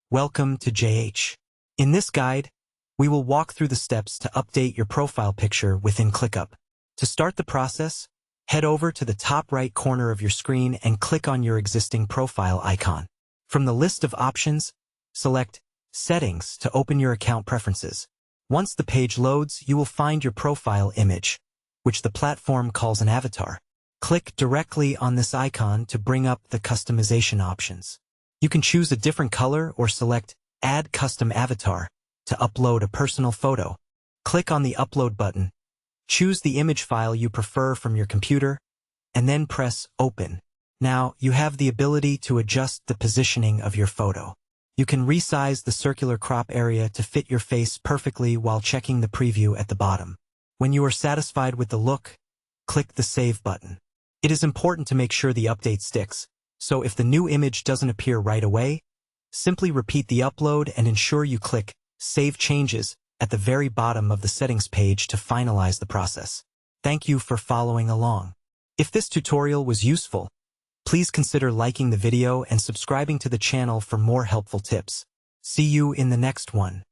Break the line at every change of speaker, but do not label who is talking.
Welcome to JH. In this guide, we will walk through the steps to update your profile picture within ClickUp. To start the process, head over to the top right corner of your screen and click on your existing profile icon. From the list of options, select Settings to open your account preferences. Once the page loads, you will find your profile image, which the platform calls an avatar. Click directly on this icon to bring up the customization options. You can choose a different color or select Add Custom Avatar to upload a personal photo. Click on the Upload button, choose the image file you prefer from your computer, and then press Open. Now, you have the ability to adjust the positioning of your photo. You can resize the circular crop area to fit your face perfectly while checking the preview at the bottom. When you are satisfied with the look, click the Save button. It is important to make sure the update sticks, so if the new image doesn't appear right away, simply repeat the upload and ensure you click Save Changes at the very bottom of the settings page to finalize the process. Thank you for following along. If this tutorial was useful, please consider liking the video and subscribing to the channel for more helpful tips. See you in the next one.